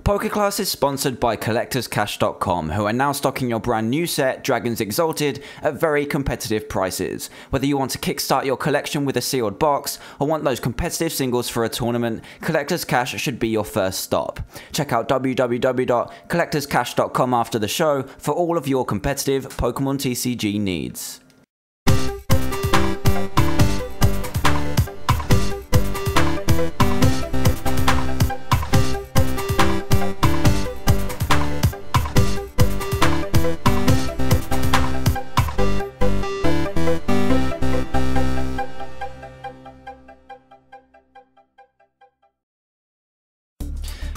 PokeClass is sponsored by CollectorsCash.com, who are now stocking your brand new set, Dragons Exalted, at very competitive prices. Whether you want to kickstart your collection with a sealed box, or want those competitive singles for a tournament, Collectors Cash should be your first stop. Check out www.collectorscash.com after the show for all of your competitive Pokemon TCG needs.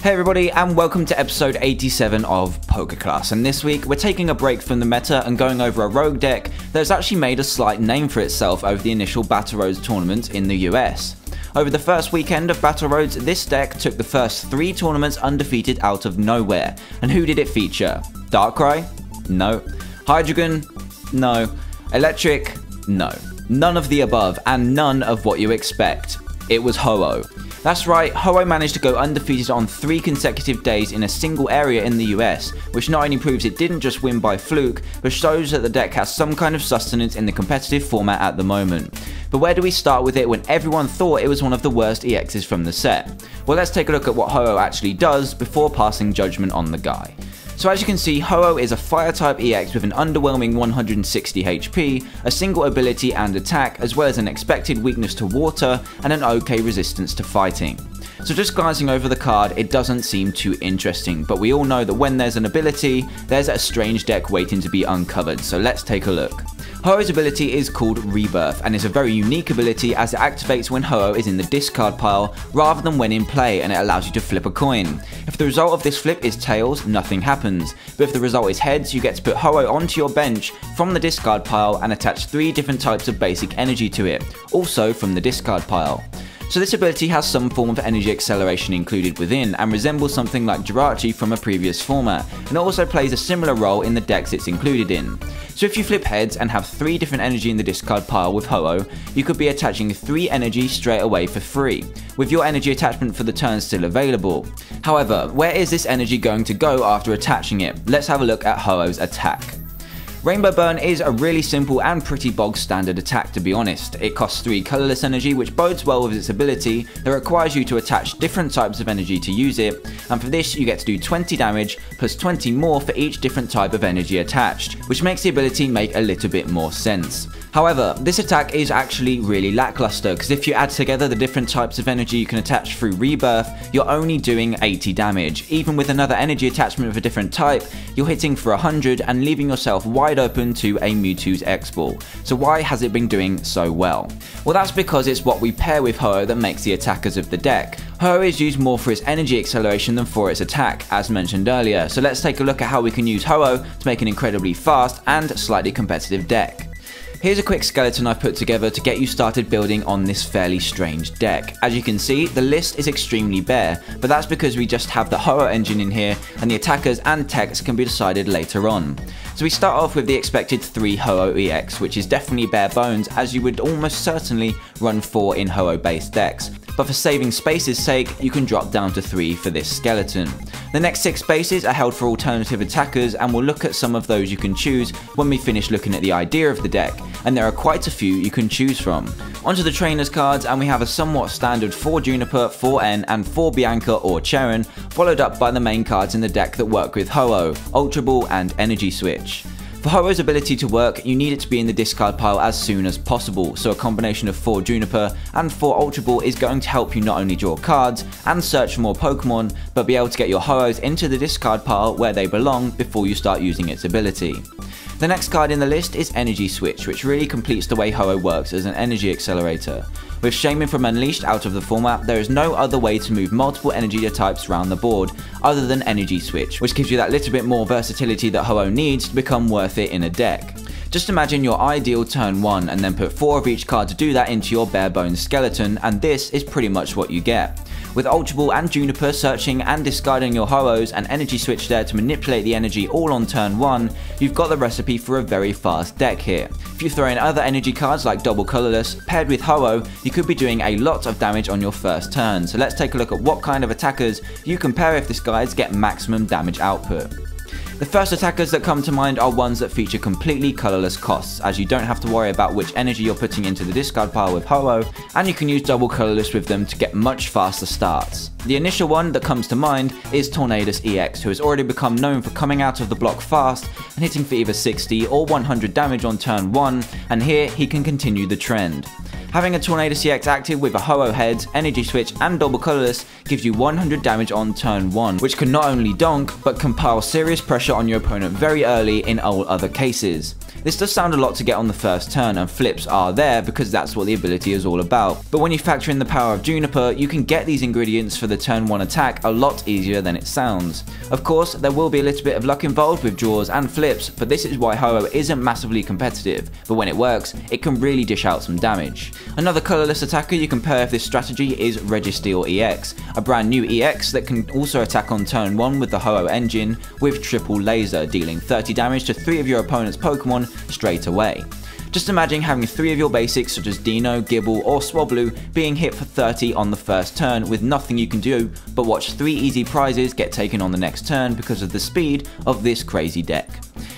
Hey everybody, and welcome to episode 87 of PokeClass, and this week we're taking a break from the meta and going over a rogue deck that has actually made a slight name for itself over the initial Battle Roads tournament in the US. Over the first weekend of Battle Roads, this deck took the first 3 tournaments undefeated out of nowhere, and who did it feature? Darkrai? No. Hydreigon? No. Electric? No. None of the above, and none of what you expect. It was Ho-Oh. That's right, Ho-Oh managed to go undefeated on 3 consecutive days in a single area in the US, which not only proves it didn't just win by fluke, but shows that the deck has some kind of sustenance in the competitive format at the moment. But where do we start with it when everyone thought it was one of the worst EXs from the set? Well, let's take a look at what Ho-Oh actually does before passing judgment on the guy. So as you can see, Ho-Oh is a Fire-type EX with an underwhelming 160 HP, a single ability and attack, as well as an expected weakness to water and an okay resistance to fighting. So just glancing over the card, it doesn't seem too interesting, but we all know that when there's an ability, there's a strange deck waiting to be uncovered, so let's take a look. Ho-Oh's ability is called Rebirth, and is a very unique ability as it activates when Ho-Oh is in the discard pile rather than when in play, and it allows you to flip a coin. If the result of this flip is tails, nothing happens, but if the result is heads, you get to put Ho-Oh onto your bench from the discard pile and attach 3 different types of basic energy to it, also from the discard pile. So this ability has some form of energy acceleration included within, and resembles something like Jirachi from a previous format, and it also plays a similar role in the decks it's included in. So if you flip heads and have 3 different energy in the discard pile with Ho-Oh, you could be attaching 3 energy straight away for free, with your energy attachment for the turn still available. However, where is this energy going to go after attaching it? Let's have a look at Ho-Oh's attack. Rainbow Burn is a really simple and pretty bog standard attack, to be honest. It costs 3 colourless energy, which bodes well with its ability that requires you to attach different types of energy to use it, and for this you get to do 20 damage plus 20 more for each different type of energy attached, which makes the ability make a little bit more sense. However, this attack is actually really lackluster, because if you add together the different types of energy you can attach through Rebirth, you're only doing 80 damage. Even with another energy attachment of a different type, you're hitting for 100 and leaving yourself wide open to a Mewtwo's X-Ball. So why has it been doing so well? Well, that's because it's what we pair with Ho-Oh that makes the attackers of the deck. Ho-Oh is used more for its energy acceleration than for its attack, as mentioned earlier, so let's take a look at how we can use Ho-Oh to make an incredibly fast and slightly competitive deck. Here's a quick skeleton I've put together to get you started building on this fairly strange deck. As you can see, the list is extremely bare, but that's because we just have the Ho-Oh engine in here, and the attackers and techs can be decided later on. So we start off with the expected 3 Ho-Oh EX, which is definitely bare bones, as you would almost certainly run 4 in Ho-Oh based decks. But for saving space's sake, you can drop down to 3 for this skeleton. The next 6 spaces are held for alternative attackers, and we'll look at some of those you can choose when we finish looking at the idea of the deck, and there are quite a few you can choose from. Onto the trainers cards, and we have a somewhat standard 4 Juniper, 4 N and 4 Bianca or Cheren, followed up by the main cards in the deck that work with Ho-Oh, Ultra Ball and Energy Switch. For Ho-Oh's ability to work, you need it to be in the discard pile as soon as possible, so a combination of 4 Juniper and 4 Ultra Ball is going to help you not only draw cards and search for more Pokemon, but be able to get your Ho-Ohs into the discard pile where they belong before you start using its ability. The next card in the list is Energy Switch, which really completes the way Ho-Oh works as an energy accelerator. With Shaman from Unleashed out of the format, there is no other way to move multiple energy types around the board other than Energy Switch, which gives you that little bit more versatility that Ho-Oh needs to become worth it in a deck. Just imagine your ideal turn 1 and then put 4 of each card to do that into your bare bones skeleton, and this is pretty much what you get. With Ultra Ball and Juniper searching and discarding your Ho-Ohs and Energy Switch there to manipulate the energy all on turn 1, you've got the recipe for a very fast deck here. If you throw in other energy cards like Double Colorless, paired with Ho-Oh, you could be doing a lot of damage on your first turn. So let's take a look at what kind of attackers you can pair with this guys get maximum damage output. The first attackers that come to mind are ones that feature completely colourless costs, as you don't have to worry about which energy you're putting into the discard pile with Ho-Oh, and you can use double colourless with them to get much faster starts. The initial one that comes to mind is Tornadus EX, who has already become known for coming out of the block fast and hitting for either 60 or 100 damage on turn 1, and here he can continue the trend. Having a Tornadus EX active with a Ho-Oh head, Energy Switch and Double Colorless gives you 100 damage on turn 1, which can not only donk, but can pile serious pressure on your opponent very early in all other cases. This does sound a lot to get on the first turn, and flips are there because that's what the ability is all about. But when you factor in the power of Juniper, you can get these ingredients for the turn 1 attack a lot easier than it sounds. Of course, there will be a little bit of luck involved with draws and flips, but this is why Ho-Oh isn't massively competitive, but when it works, it can really dish out some damage. Another colourless attacker you can pair with this strategy is Registeel EX, a brand new EX that can also attack on turn 1 with the Ho-Oh engine with triple laser, dealing 30 damage to 3 of your opponent's Pokemon straight away. Just imagine having 3 of your basics such as Dino, Gibble or Swablu being hit for 30 on the first turn with nothing you can do but watch 3 easy prizes get taken on the next turn because of the speed of this crazy deck.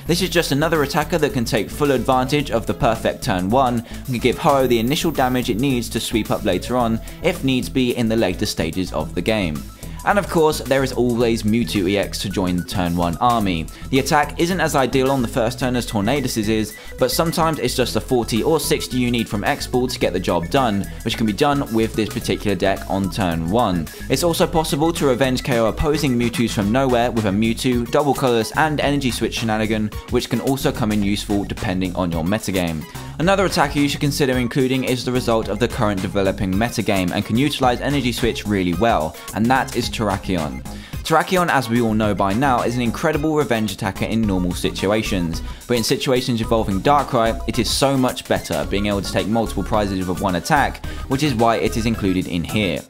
This is just another attacker that can take full advantage of the perfect turn 1 and can give Ho-Oh the initial damage it needs to sweep up later on if needs be in the later stages of the game. And of course, there is always Mewtwo EX to join the turn 1 army. The attack isn't as ideal on the first turn as Tornadus's is, but sometimes it's just a 40 or 60 you need from X-Ball to get the job done, which can be done with this particular deck on turn 1. It's also possible to revenge KO opposing Mewtwo's from nowhere with a Mewtwo, Double Colorless and Energy Switch shenanigan, which can also come in useful depending on your metagame. Another attacker you should consider including is the result of the current developing metagame and can utilise Energy Switch really well, and that is Terrakion. Terrakion, as we all know by now, is an incredible revenge attacker in normal situations, but in situations involving Darkrai, it is so much better, being able to take multiple prizes with one attack, which is why it is included in here.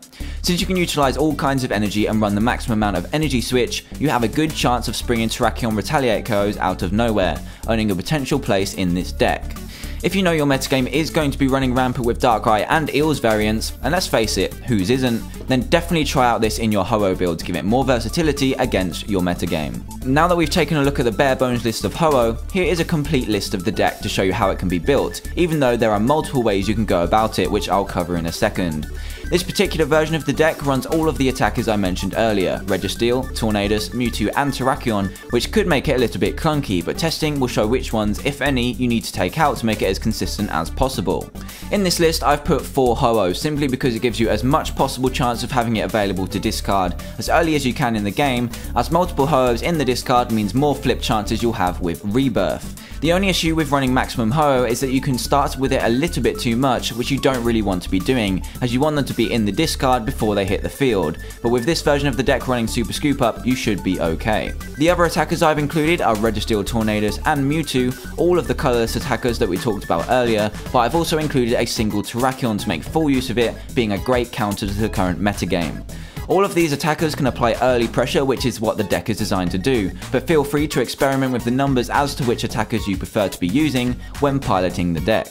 Since you can utilise all kinds of energy and run the maximum amount of Energy Switch, you have a good chance of springing Terrakion Retaliate KOs out of nowhere, owning a potential place in this deck. If you know your metagame is going to be running rampant with Darkrai and Eels variants, and let's face it, whose isn't, then definitely try out this in your Ho-Oh build to give it more versatility against your metagame. Now that we've taken a look at the bare bones list of Ho-Oh, here is a complete list of the deck to show you how it can be built, even though there are multiple ways you can go about it, which I'll cover in a second. This particular version of the deck runs all of the attackers I mentioned earlier, Registeel, Tornadus, Mewtwo and Terrakion, which could make it a little bit clunky, but testing will show which ones, if any, you need to take out to make it as consistent as possible. In this list I've put 4 Ho-Oh simply because it gives you as much possible chance of having it available to discard as early as you can in the game, as multiple Ho-Ohs in the discard means more flip chances you'll have with Rebirth. The only issue with running maximum Ho-Oh is that you can start with it a little bit too much, which you don't really want to be doing, as you want them to be in the discard before they hit the field, but with this version of the deck running Super Scoop Up, you should be okay. The other attackers I've included are Registeel, Tornadus and Mewtwo, all of the colourless attackers that we talked about earlier, but I've also included a single Terrakion to make full use of it, being a great counter to the current metagame. All of these attackers can apply early pressure, which is what the deck is designed to do, but feel free to experiment with the numbers as to which attackers you prefer to be using when piloting the deck.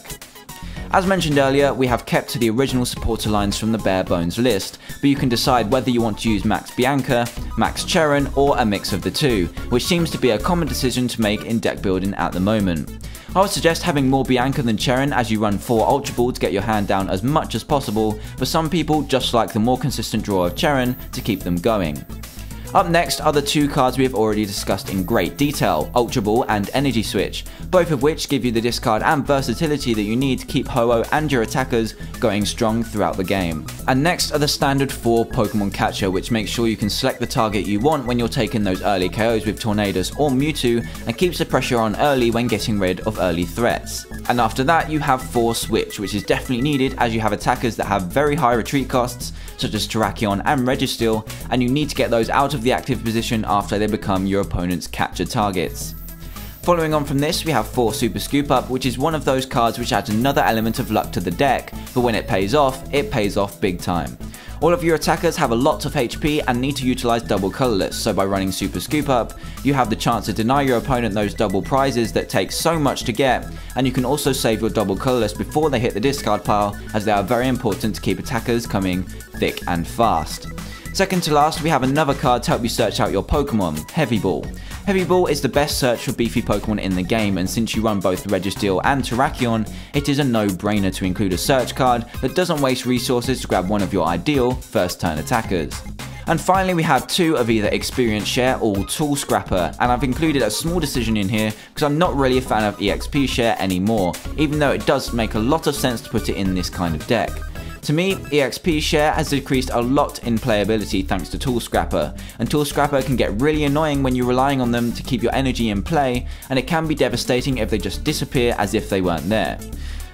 As mentioned earlier, we have kept to the original supporter lines from the bare bones list, but you can decide whether you want to use Max Bianca, Max Cheren, or a mix of the two, which seems to be a common decision to make in deck building at the moment. I would suggest having more Bianca than Cheren as you run 4 Ultra Ball to get your hand down as much as possible, but some people just like the more consistent draw of Cheren to keep them going. Up next are the 2 cards we have already discussed in great detail, Ultra Ball and Energy Switch, both of which give you the discard and versatility that you need to keep Ho-Oh and your attackers going strong throughout the game. And next are the standard 4 Pokemon Catcher, which makes sure you can select the target you want when you're taking those early KOs with Tornadus or Mewtwo, and keeps the pressure on early when getting rid of early threats. And after that you have 4 Switch, which is definitely needed as you have attackers that have very high retreat costs, such as Terrakion and Registeel, and you need to get those out of the active position after they become your opponent's capture targets. Following on from this, we have 4 Super Scoop Up, which is one of those cards which adds another element of luck to the deck, but when it pays off big time. All of your attackers have a lot of HP and need to utilize double colorless, so by running Super Scoop Up, you have the chance to deny your opponent those double prizes that take so much to get, and you can also save your double colorless before they hit the discard pile, as they are very important to keep attackers coming thick and fast. Second to last, we have another card to help you search out your Pokemon, Heavy Ball. Heavy Ball is the best search for beefy Pokemon in the game, and since you run both Registeel and Terrakion, it is a no-brainer to include a search card that doesn't waste resources to grab one of your ideal first turn attackers. And finally, we have two of either Experience Share or Tool Scrapper, and I've included a small decision in here because I'm not really a fan of EXP Share anymore, even though it does make a lot of sense to put it in this kind of deck. To me, EXP Share has decreased a lot in playability thanks to Tool Scrapper, and Tool Scrapper can get really annoying when you're relying on them to keep your energy in play, and it can be devastating if they just disappear as if they weren't there.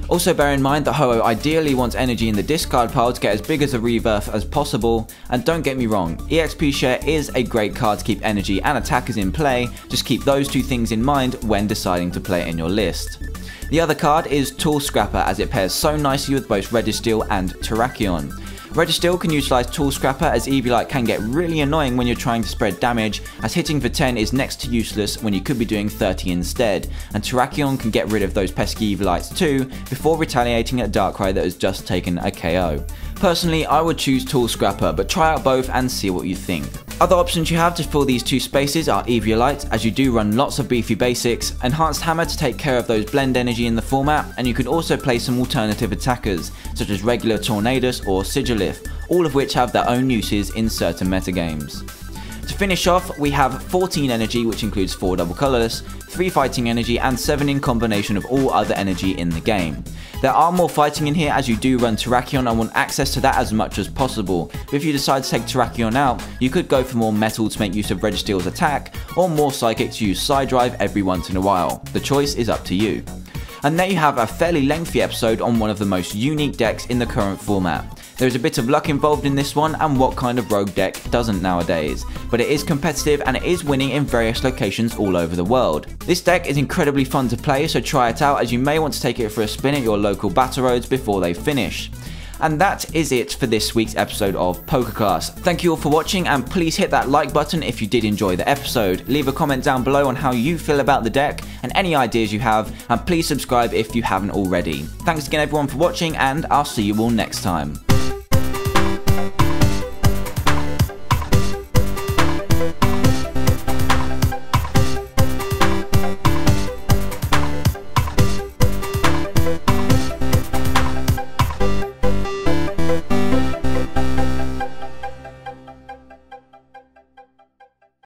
Also bear in mind that Ho-Oh ideally wants energy in the discard pile to get as big as a rebirth as possible, and don't get me wrong, EXP Share is a great card to keep energy and attackers in play, just keep those two things in mind when deciding to play it in your list. The other card is Tool Scrapper, as it pairs so nicely with both Registeel and Terrakion. Registeel can utilise Tool Scrapper, as Eviolite can get really annoying when you're trying to spread damage, as hitting for 10 is next to useless when you could be doing 30 instead, and Terrakion can get rid of those pesky Eviolites too, before retaliating at Darkrai that has just taken a KO. Personally, I would choose Tool Scrapper, but try out both and see what you think. Other options you have to fill these two spaces are Eviolite, as you do run lots of beefy basics, Enhanced Hammer to take care of those blend energy in the format, and you can also play some alternative attackers, such as regular Tornadus or Sigilif, all of which have their own uses in certain metagames. To finish off, we have 14 energy, which includes 4 double colorless, 3 fighting energy, and 7 in combination of all other energy in the game. There are more fighting in here, as you do run Terrakion and want access to that as much as possible, but if you decide to take Terrakion out, you could go for more metal to make use of Registeel's attack, or more psychic to use Side Drive every once in a while. The choice is up to you. And there you have a fairly lengthy episode on one of the most unique decks in the current format. There is a bit of luck involved in this one, and what kind of rogue deck doesn't nowadays, but it is competitive and it is winning in various locations all over the world. This deck is incredibly fun to play, so try it out, as you may want to take it for a spin at your local battle roads before they finish. And that is it for this week's episode of PokeClass. Thank you all for watching, and please hit that like button if you did enjoy the episode. Leave a comment down below on how you feel about the deck and any ideas you have, and please subscribe if you haven't already. Thanks again everyone for watching, and I'll see you all next time.